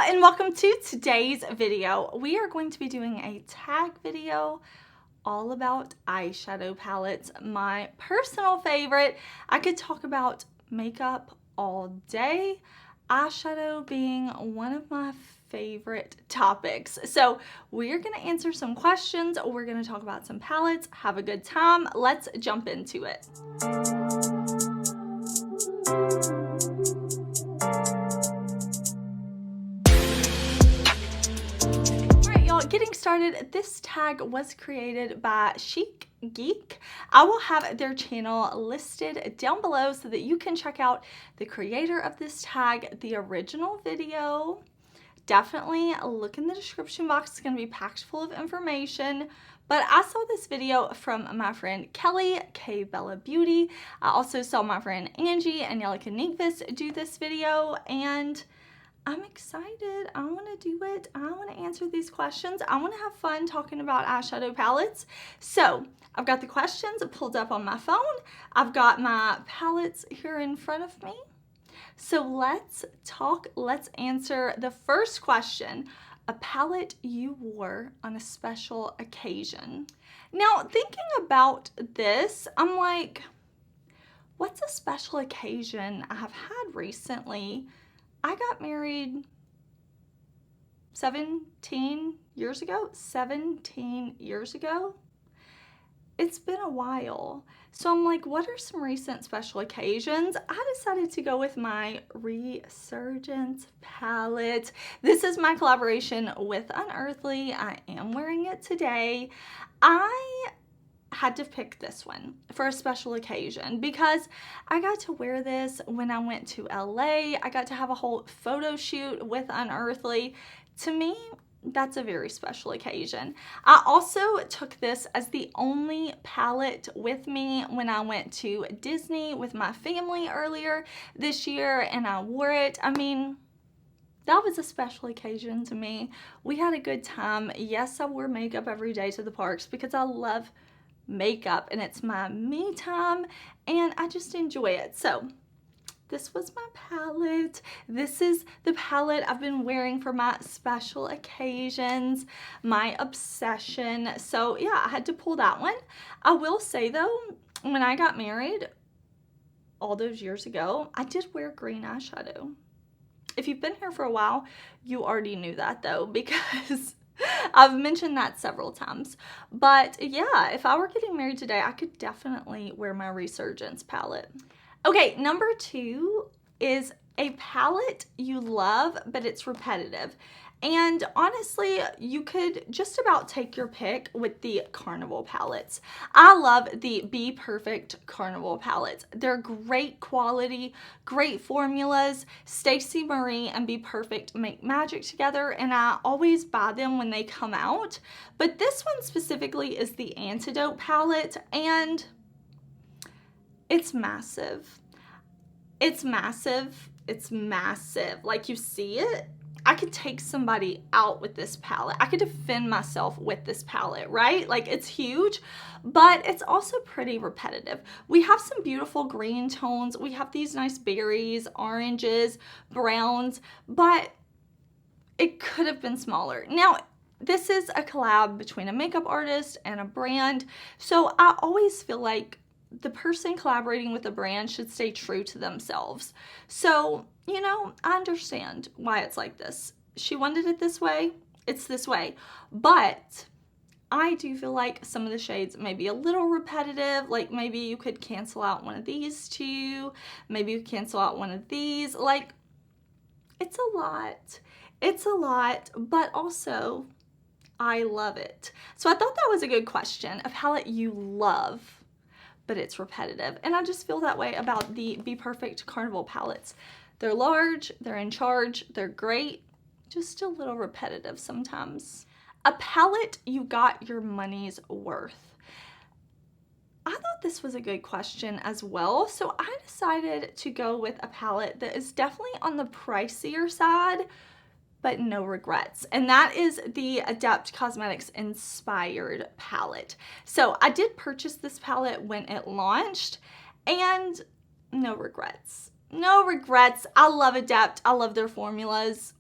and welcome to today's video. We are going to be doing a tag video all about eyeshadow palettes, my personal favorite. I could talk about makeup all day, eyeshadow being one of my favorite topics. So we're going to answer some questions, we're going to talk about some palettes, have a good time. Let's jump into it. Getting started, this tag was created by Chic Geek. I will have their channel listed down below so that you can check out the creator of this tag, the original video. Definitely look in the description box. It's going to be packed full of information. But I saw this video from my friend Kelly, K Bella Beauty. I also saw my friend Angie and Yelika Ninkvis do this video, and I'm excited. I want to do it. I want to answer these questions. I want to have fun talking about eyeshadow palettes. So I've got the questions pulled up on my phone. I've got my palettes here in front of me. So let's talk. Let's answer the first question. A palette you wore on a special occasion. Now, thinking about this, I'm like, what's a special occasion I have had recently? I got married 17 years ago. 17 years ago. It's been a while. So I'm like, what are some recent special occasions? I decided to go with my Resurgence palette. This is my collaboration with Unearthly. I am wearing it today. I had to pick this one for a special occasion because I got to wear this when I went to LA. I got to have a whole photo shoot with Unearthly. To me, that's a very special occasion. I also took this as the only palette with me when I went to Disney with my family earlier this year, and I wore it. I mean, that was a special occasion to me. We had a good time. Yes, I wore makeup every day to the parks because I love makeup and it's my me time and I just enjoy it. So this was my palette. This is the palette I've been wearing for my special occasions, my obsession. So yeah, I had to pull that one. I will say though, when I got married all those years ago, I did wear green eyeshadow. If you've been here for a while, you already knew that though, because I've mentioned that several times. But yeah, if I were getting married today, I could definitely wear my Resurgence palette. Okay, number 2 is a palette you love, but it's repetitive. And honestly, you could just about take your pick with the Carnival palettes. I love the BPerfect Carnival palettes. They're great quality, great formulas. Stacey, Marie, and BPerfect make magic together, and I always buy them when they come out. But this one specifically is the Antidote palette, and it's massive. It's massive. It's massive. Like, you see it? I could take somebody out with this palette. I could defend myself with this palette, right? Like, it's huge, but it's also pretty repetitive. We have some beautiful green tones. We have these nice berries, oranges, browns, but it could have been smaller. Now, this is a collab between a makeup artist and a brand, so I always feel like the person collaborating with a brand should stay true to themselves. So, you know, I understand why it's like this. She wanted it this way, it's this way. But I do feel like some of the shades may be a little repetitive. Like, maybe you could cancel out one of these two. Maybe you cancel out one of these. Like, it's a lot. It's a lot, but also I love it. So I thought that was a good question, a palette you love, but it's repetitive. And I just feel that way about the BPerfect Carnival palettes. They're large, they're in charge, they're great, just a little repetitive sometimes. A palette you got your money's worth. I thought this was a good question as well, so I decided to go with a palette that is definitely on the pricier side, but no regrets. And that is the Adept Cosmetics Inspired palette. So I did purchase this palette when it launched, and no regrets. No regrets. I love Adept. I love their formulas.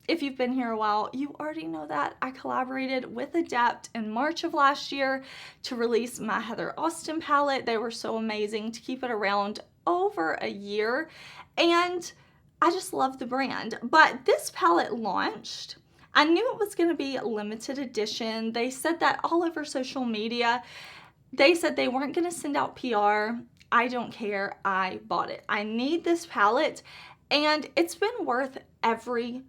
if you've been here a while, you already know that I collaborated with Adept in March of last year to release my Heather Austin palette. They were so amazing to keep it around over a year, and I just love the brand. But this palette launched. I knew it was going to be a limited edition. They said that all over social media. They said they weren't going to send out PR. I don't care. I bought it. I need this palette, and it's been worth every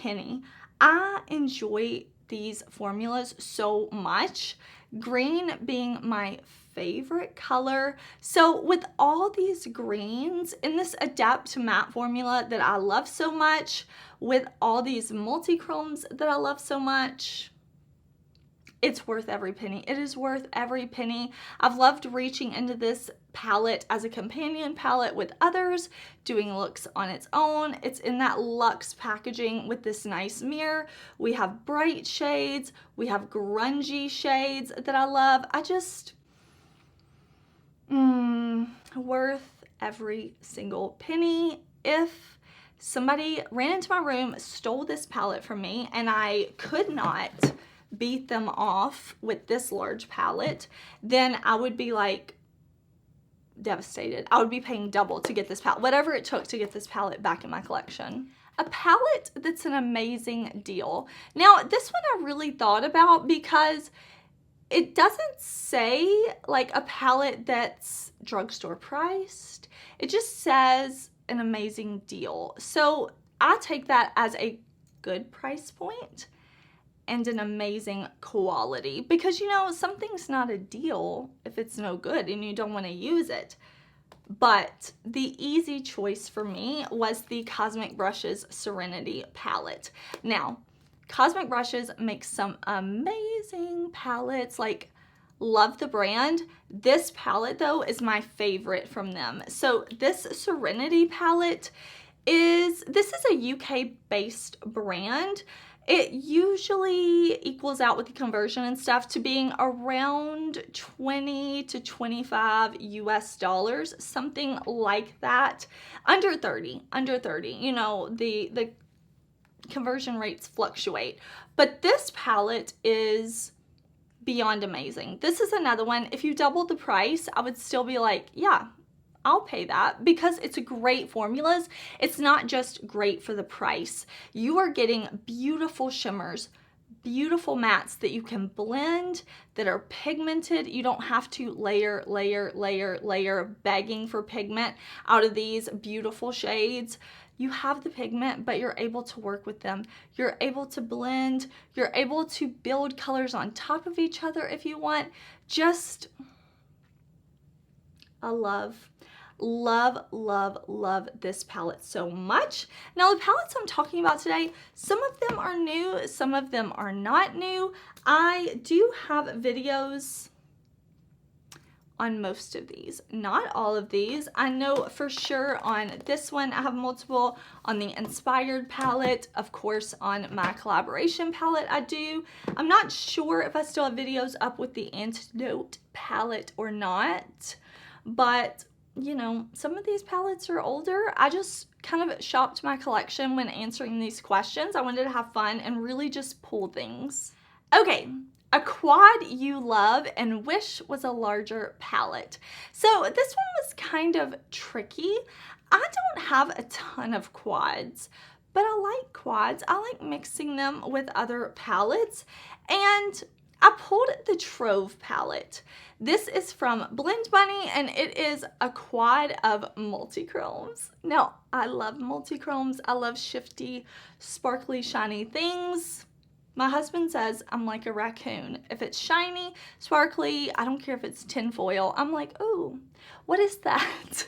penny. I enjoy these formulas so much. Green being my favorite color. So with all these greens in this Adept matte formula that I love so much, with all these multi-chromes that I love so much, it's worth every penny. It is worth every penny. I've loved reaching into this palette as a companion palette with others, doing looks on its own. It's in that luxe packaging with this nice mirror. We have bright shades. We have grungy shades that I love. I just, worth every single penny. If somebody ran into my room, stole this palette from me, and I could not beat them off with this large palette, then I would be like devastated. I would be paying double to get this palette, whatever it took to get this palette back in my collection. A palette that's an amazing deal. Now, this one I really thought about because it doesn't say like a palette that's drugstore priced. It just says an amazing deal. So I take that as a good price point and an amazing quality, because you know, something's not a deal if it's no good and you don't want to use it. But the easy choice for me was the Cosmic Brushes Serenity palette. Now, Cosmic Brushes makes some amazing palettes, like love the brand. This palette though is my favorite from them. So this Serenity palette this is a UK based brand. It usually equals out with the conversion and stuff to being around 20 to 25 US dollars, something like that. Under 30. You know, the conversion rates fluctuate. But this palette is beyond amazing. This is another one. If you doubled the price, I would still be like, yeah, I'll pay that, because it's great formulas. It's not just great for the price. You are getting beautiful shimmers, beautiful mattes that you can blend, that are pigmented. You don't have to layer, begging for pigment out of these beautiful shades. You have the pigment, but you're able to work with them. You're able to blend. You're able to build colors on top of each other if you want. Just a love this palette so much. Now, the palettes I'm talking about today, some of them are new, some of them are not new. I do have videos on most of these, not all of these. I know for sure on this one I have multiple. On the Inspired palette, of course, on my collaboration palette I do. I'm not sure if I still have videos up with the Antidote palette or not, but you know, some of these palettes are older. I just kind of shopped my collection when answering these questions. I wanted to have fun and really just pull things. Okay, a quad you love and wish was a larger palette. So this one was kind of tricky. I don't have a ton of quads, but I like quads. I like mixing them with other palettes, and I pulled the Trove palette. This is from Blend Bunny, and it is a quad of multi-chromes. Now, I love multi-chromes. I love shifty, sparkly, shiny things. My husband says I'm like a raccoon. If it's shiny, sparkly, I don't care if it's tinfoil. I'm like, ooh, what is that?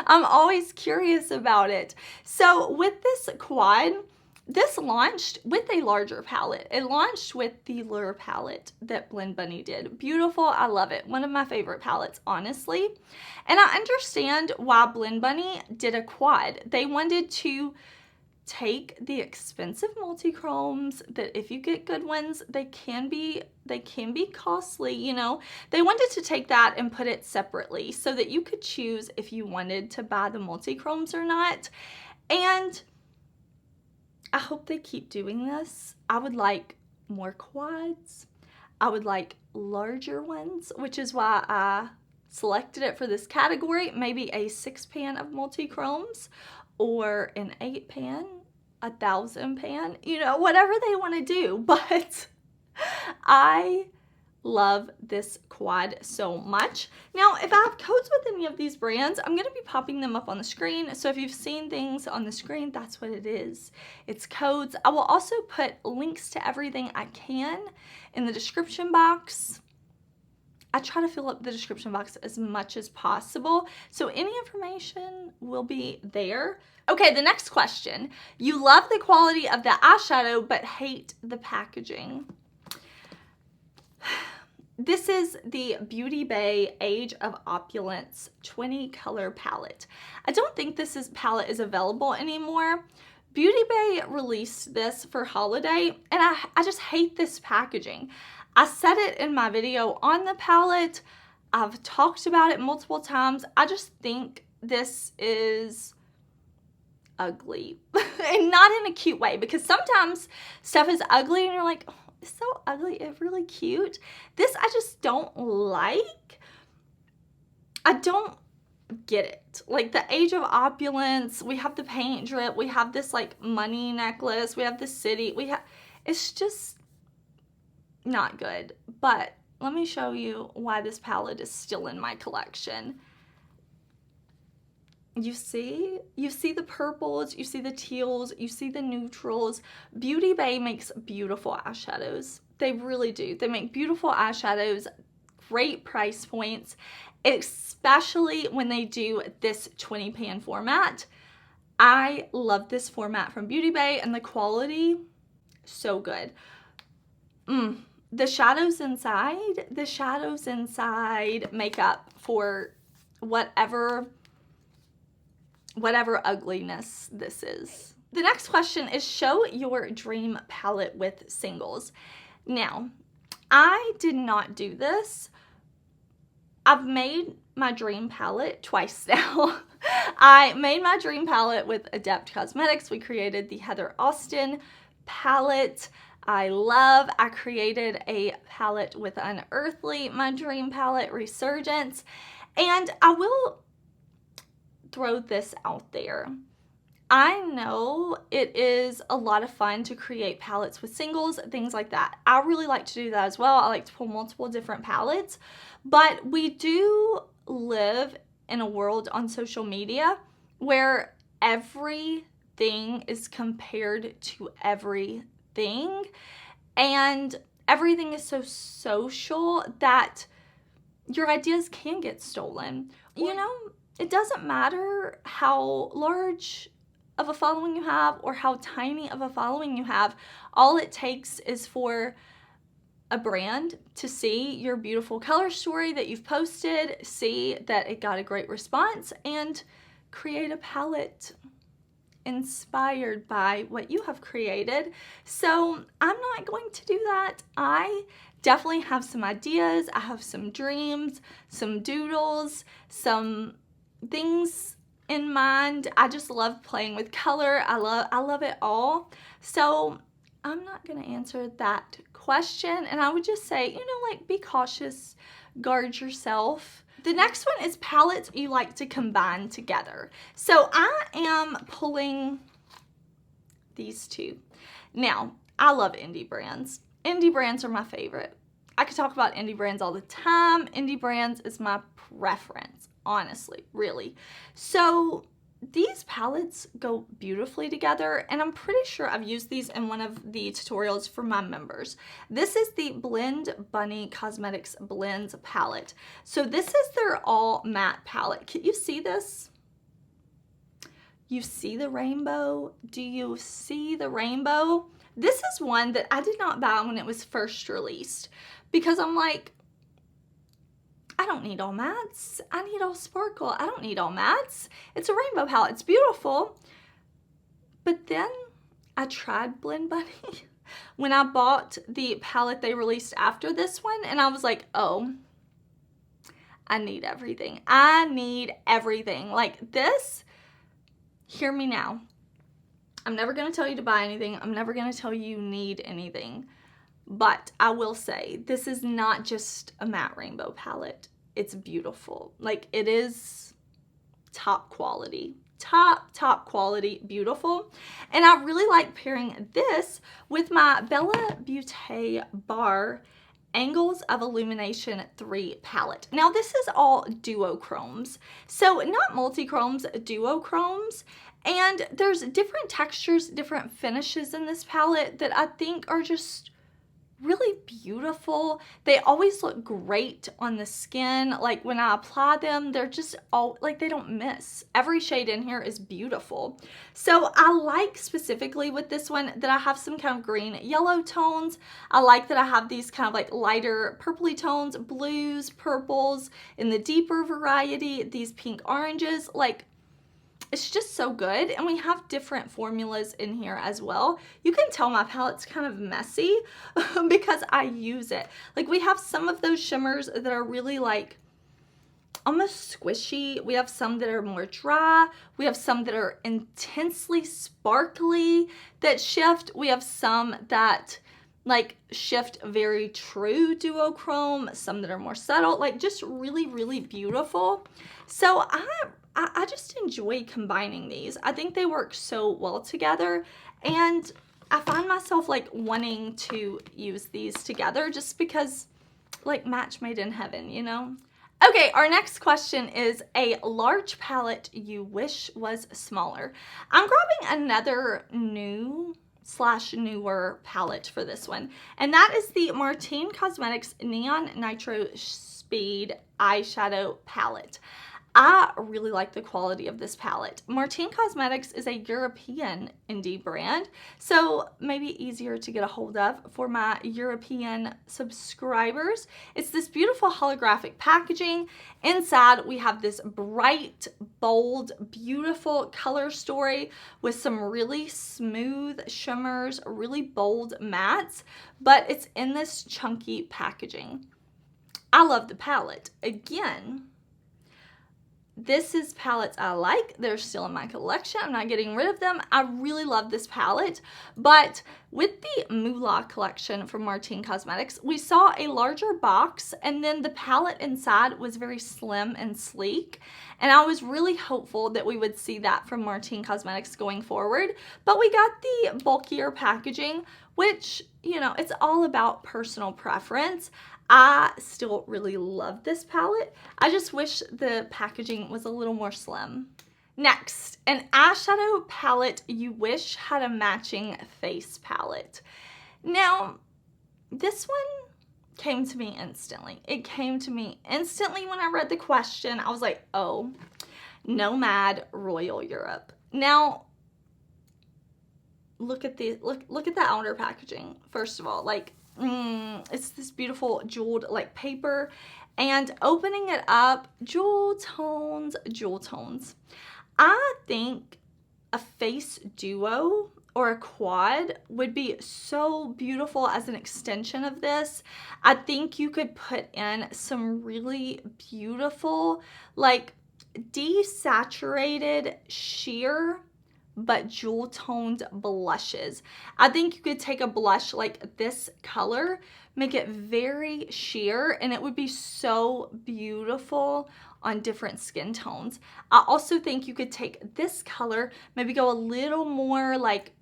I'm always curious about it. So with this quad, this launched with a larger palette. It launched with the Lure palette that Blend Bunny did. Beautiful, I love it. One of my favorite palettes, honestly. And I understand why Blend Bunny did a quad. They wanted to take the expensive multi-chromes that if you get good ones, they can be costly, you know. They wanted to take that and put it separately so that you could choose if you wanted to buy the multi-chromes or not. And I hope they keep doing this. I would like more quads. I would like larger ones, which is why I selected it for this category. Maybe a 6-pan of multi-chromes or an 8-pan, 1,000-pan, you know, whatever they want to do. But I love this quad so much. Now, if I have codes with any of these brands, I'm going to be popping them up on the screen. So if you've seen things on the screen, that's what it is. It's codes. I will also put links to everything I can in the description box. I try to fill up the description box as much as possible, so any information will be there. Okay, the next question. You love the quality of the eyeshadow, but hate the packaging. This is the Beauty Bay Age of Opulence 20 color palette. I don't think this palette is available anymore. Beauty Bay released this for holiday, and I just hate this packaging. I said it in my video on the palette. I've talked about it multiple times. I just think this is ugly. And not in a cute way, because sometimes stuff is ugly and you're like, oh, it's so ugly, it's really cute. This I just don't like. I don't get it. Like the Age of Opulence, we have the paint drip, we have this like money necklace, we have the city, it's just not good. But let me show you why this palette is still in my collection. You see the purples, you see the teals, you see the neutrals. Beauty Bay makes beautiful eyeshadows. They really do. They make beautiful eyeshadows, great price points, especially when they do this 20-pan format. I love this format from Beauty Bay, and the quality, so good. The shadows inside make up for whatever ugliness this is. The next question is, show your dream palette with singles. Now, I did not do this. I've made my dream palette twice now. I made my dream palette with Adept Cosmetics. We created the Heather Austin palette. I created a palette with Unearthly, my dream palette, Resurgence. And I will throw this out there. I know it is a lot of fun to create palettes with singles, things like that. I really like to do that as well. I like to pull multiple different palettes, but we do live in a world on social media where everything is compared to everything, and everything is so social that your ideas can get stolen. You know, it doesn't matter how large of a following you have or how tiny of a following you have. All it takes is for a brand to see your beautiful color story that you've posted, see that it got a great response, and create a palette inspired by what you have created. So I'm not going to do that. I definitely have some ideas. I have some dreams, some doodles, some things in mind. I just love playing with color. I love it all. So I'm not going to answer that question, and I would just say, you know, like, be cautious, guard yourself. The next one is palettes you like to combine together. So I am pulling these two. Now, I love indie brands. Indie brands are my favorite. I could talk about indie brands all the time. Indie brands is my preference, honestly, really. So these palettes go beautifully together, and I'm pretty sure I've used these in one of the tutorials for my members. This is the Blend Bunny Cosmetics Blends palette. So this is their all matte palette. Can you see this? You see the rainbow? Do you see the rainbow? This is one that I did not buy when it was first released, because I'm like, I don't need all mattes. I need all sparkle. I don't need all mattes. It's a rainbow palette. It's beautiful. But then I tried Blend Bunny when I bought the palette they released after this one, and I was like, oh, I need everything. I need everything. Like this, hear me now. I'm never going to tell you to buy anything. I'm never going to tell you need anything. But I will say, this is not just a matte rainbow palette. It's beautiful. Like, it is top quality. Top quality, beautiful. And I really like pairing this with my BellaBeauteBar Angles of Illumination 3 palette. Now, this is all duochromes. So, not multi-chromes, duochromes. And there's different textures, different finishes in this palette that I think are just really beautiful. They always look great on the skin. Like, when I apply them, they're just all, like, they don't miss. Every shade in here is beautiful. So I like specifically with this one that I have some kind of green yellow tones. I like that I have these kind of like lighter purpley tones, blues, purples, in the deeper variety, these pink oranges. Like, it's just so good. And we have different formulas in here as well. You can tell my palette's kind of messy because I use it. Like, we have some of those shimmers that are really like almost squishy. We have some that are more dry. We have some that are intensely sparkly that shift. We have some that like shift very true duochrome, some that are more subtle, like just really, really beautiful. So I just enjoy combining these. I think they work so well together, and I find myself like wanting to use these together just because, like, match made in heaven, you know? Okay, our next question is a large palette you wish was smaller. I'm grabbing another new/newer palette for this one, and that is the Martine Cosmetics Neon Nitro Speed Eyeshadow Palette. I really like the quality of this palette. Martine Cosmetics is a European indie brand, so maybe easier to get a hold of for my European subscribers. It's this beautiful holographic packaging. Inside, we have this bright, bold, beautiful color story with some really smooth shimmers, really bold mattes, but it's in this chunky packaging. I love the palette. Again, this is palettes I like. They're still in my collection. I'm not getting rid of them. I really love this palette. But with the Moolah collection from Martine Cosmetics, we saw a larger box, and then the palette inside was very slim and sleek. And I was really hopeful that we would see that from Martine Cosmetics going forward. But we got the bulkier packaging, which, you know, it's all about personal preference. I still really love this palette. I just wish the packaging was a little more slim. Next, an eyeshadow palette you wish had a matching face palette. Now, this one came to me instantly. It came to me instantly when I read the question. I was like, oh, Nomad Royal Europe. Now, look at the look at the outer packaging. First of all, like, it's this beautiful jeweled like paper, and opening it up, jewel tones. I think a face duo or a quad would be so beautiful as an extension of this. I think you could put in some really beautiful, like, desaturated sheer but jewel toned blushes. I think you could take a blush like this color, make it very sheer, and it would be so beautiful on different skin tones. I also think you could take this color, maybe go a little more like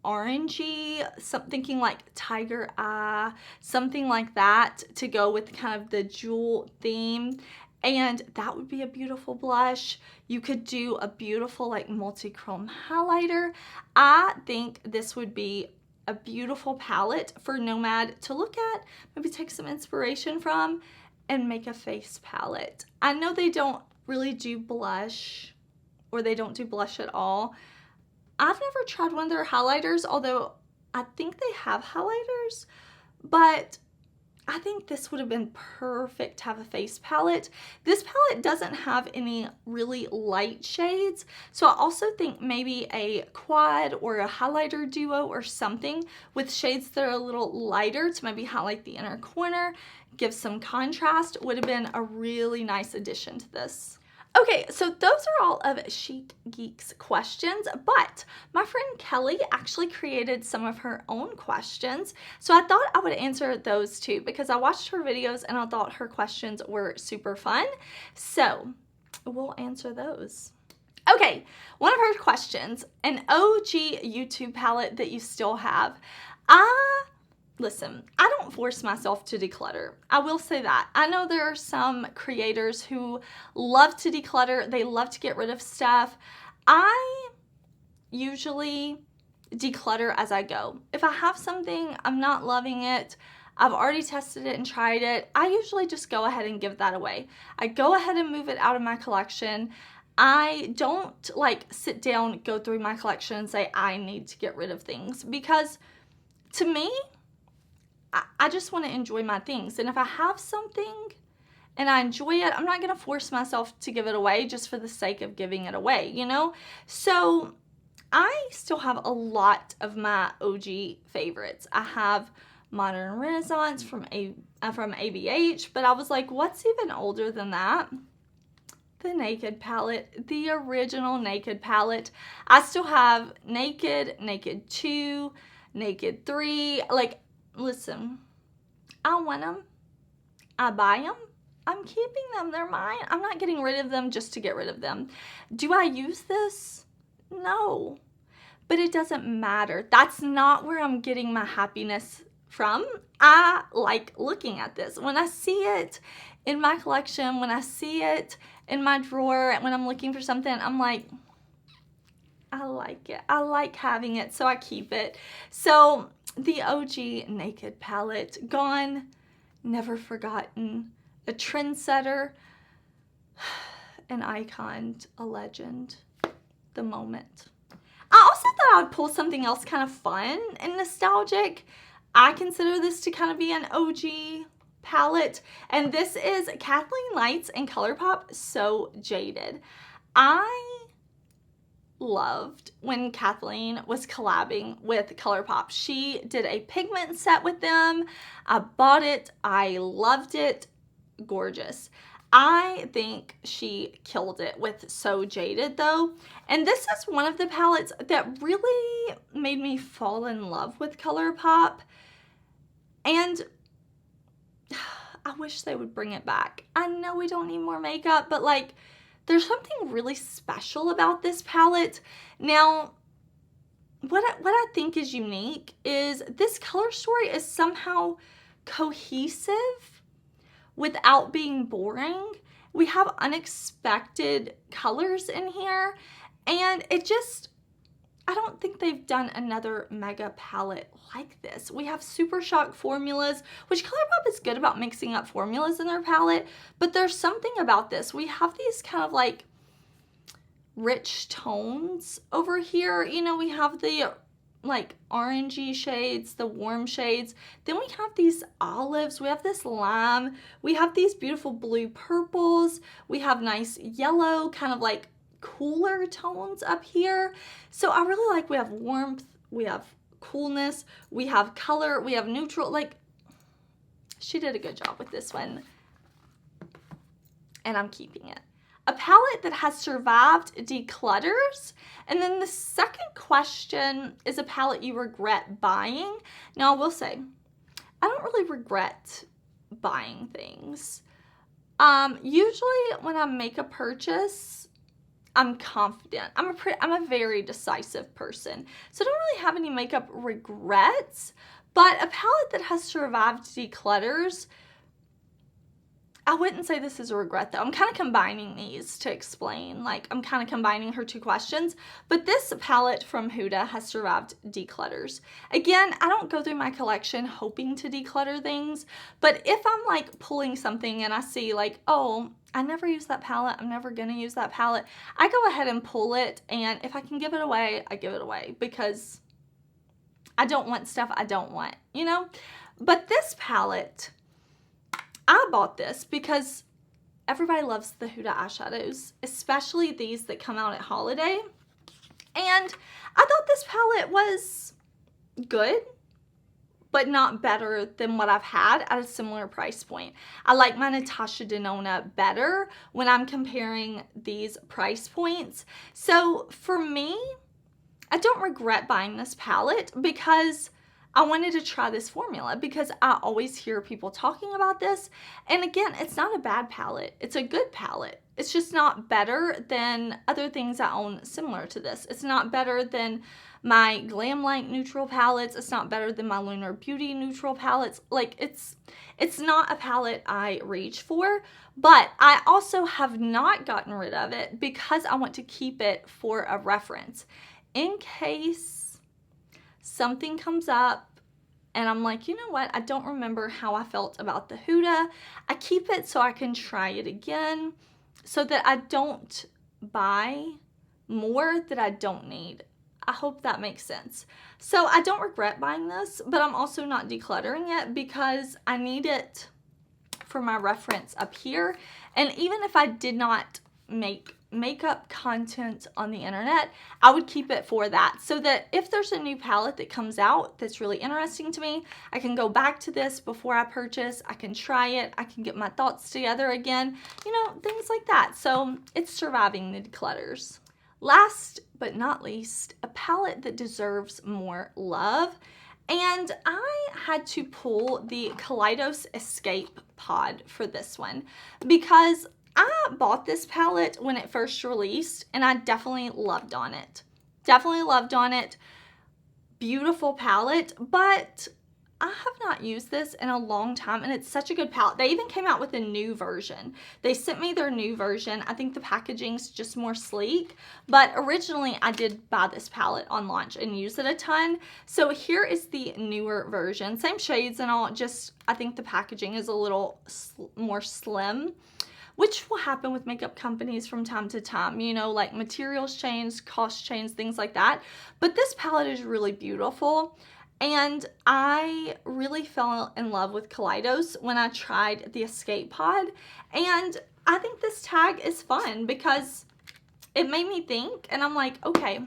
orangey, thinking like tiger eye, something like that, to go with kind of the jewel theme. And that would be a beautiful blush. You could do a beautiful like multi-chrome highlighter. I think this would be a beautiful palette for Nomad to look at, maybe take some inspiration from, and make a face palette. I know they don't really do blush, or they don't do blush at all. I've never tried one of their highlighters, although I think they have highlighters, but I think this would have been perfect to have a face palette. This palette doesn't have any really light shades, so I also think maybe a quad or a highlighter duo or something with shades that are a little lighter to maybe highlight the inner corner, give some contrast, would have been a really nice addition to this. Okay, so those are all of Chic Geek's questions, but my friend Kelly actually created some of her own questions. So I thought I would answer those too because I watched her videos and I thought her questions were super fun. So we'll answer those. Okay, one of her questions, an OG YouTube palette that you still have. Listen, I don't force myself to declutter. I will say that. I know there are some creators who love to declutter. They love to get rid of stuff. I usually declutter as I go. If I have something, I'm not loving it, I've already tested it and tried it, I usually just go ahead and give that away. I go ahead and move it out of my collection. I don't like sit down, go through my collection and say I need to get rid of things because to me, I just want to enjoy my things. And if I have something and I enjoy it, I'm not going to force myself to give it away just for the sake of giving it away, you know? So I still have a lot of my OG favorites. I have Modern Renaissance from ABH, but I was like, what's even older than that? The Naked palette, the original Naked palette. I still have Naked, Naked 2, Naked 3, like, listen, I want them, I buy them, I'm keeping them, they're mine. I'm not getting rid of them just to get rid of them. Do I use this? No, but it doesn't matter. That's not where I'm getting my happiness from. I like looking at this. When I see it in my collection, when I see it in my drawer, when I'm looking for something, I'm like, I like it. I like having it, so I keep it. So the OG Naked palette, gone, never forgotten, a trendsetter, an icon, a legend, the moment. I also thought I'd pull something else kind of fun and nostalgic. I consider this to kind of be an OG palette, and this is Kathleen Lights and ColourPop So Jaded. I loved when Kathleen was collabing with ColourPop. She did a pigment set with them. I bought it. I loved it. Gorgeous. I think she killed it with So Jaded though. And this is one of the palettes that really made me fall in love with ColourPop. And I wish they would bring it back. I know we don't need more makeup, but like, there's something really special about this palette. Now, what I think is unique is this color story is somehow cohesive without being boring. We have unexpected colors in here, and it just, I don't think they've done another mega palette like this. We have Super Shock formulas, which ColourPop is good about mixing up formulas in their palette, but there's something about this. We have these kind of like rich tones over here. You know, we have the like orangey shades, the warm shades. Then we have these olives. We have this lime. We have these beautiful blue purples. We have nice yellow, kind of like cooler tones up here. So I really like, we have warmth, we have coolness, we have color, we have neutral. Like, she did a good job with this one, and I'm keeping it. A palette that has survived declutters. And then the second question is a palette you regret buying. Now I will say, I don't really regret buying things. Usually when I make a purchase, I'm confident. I'm a very decisive person. So I don't really have any makeup regrets, but a palette that has survived declutters, I wouldn't say this is a regret though. I'm kind of combining these to explain. Like, I'm kind of combining her two questions. But this palette from Huda has survived declutters. Again, I don't go through my collection hoping to declutter things. But if I'm like pulling something and I see like, oh, I never use that palette, I'm never going to use that palette, I go ahead and pull it. And if I can give it away, I give it away. Because I don't want stuff I don't want, you know? But this palette, I bought this because everybody loves the Huda eyeshadows, especially these that come out at holiday. And I thought this palette was good, but not better than what I've had at a similar price point. I like my Natasha Denona better when I'm comparing these price points. So for me, I don't regret buying this palette because I wanted to try this formula, because I always hear people talking about this. And again, it's not a bad palette. It's a good palette. It's just not better than other things I own similar to this. It's not better than my Glam Light neutral palettes. It's not better than my Lunar Beauty neutral palettes. Like, it's not a palette I reach for, but I also have not gotten rid of it because I want to keep it for a reference. In case something comes up and I'm like, you know what, I don't remember how I felt about the Huda. I keep it so I can try it again, so that I don't buy more that I don't need. I hope that makes sense. So I don't regret buying this, but I'm also not decluttering it because I need it for my reference up here. And even if I did not make makeup content on the internet, I would keep it for that, so that if there's a new palette that comes out that's really interesting to me, I can go back to this before I purchase. I can try it. I can get my thoughts together again, you know, things like that. So it's surviving the declutters. Last but not least, a palette that deserves more love. And I had to pull the Kaleidos Escape Pod for this one because I bought this palette when it first released and I definitely loved on it. Definitely loved on it. Beautiful palette, but I have not used this in a long time and it's such a good palette. They even came out with a new version. They sent me their new version. I think the packaging's just more sleek, but originally I did buy this palette on launch and use it a ton. So here is the newer version. Same shades and all, just I think the packaging is a little more slim, which will happen with makeup companies from time to time, you know, like materials change, cost change, things like that. But this palette is really beautiful. And I really fell in love with Kaleidos when I tried the Escape Pod. And I think this tag is fun because it made me think, and I'm like, okay,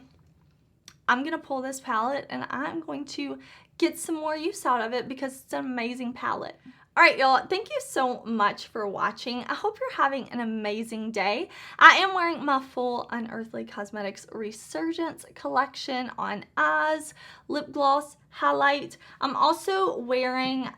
I'm going to pull this palette and I'm going to get some more use out of it because it's an amazing palette. All right, y'all, thank you so much for watching. I hope you're having an amazing day. I am wearing my full Unearthly Cosmetics Resurgence collection on eyes, lip gloss, highlight. I'm also wearing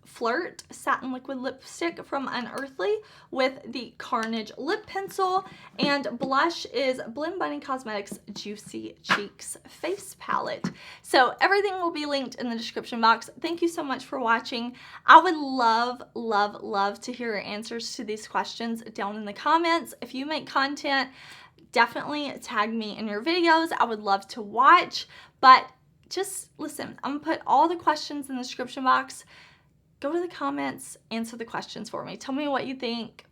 Flirt Satin Liquid Lipstick from Unearthly with the Carnage lip pencil, and blush is Blend Bunny Cosmetics Juicy Cheeks face palette. So everything will be linked in the description box. Thank you so much for watching. I would love, love, love to hear your answers to these questions down in the comments. If you make content, definitely tag me in your videos. I would love to watch, but just listen, I'm gonna put all the questions in the description box. Go to the comments, answer the questions for me. Tell me what you think.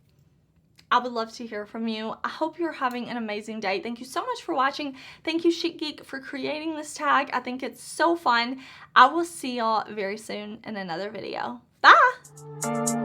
I would love to hear from you. I hope you're having an amazing day. Thank you so much for watching. Thank you, Chic Geek, for creating this tag. I think it's so fun. I will see y'all very soon in another video. Bye!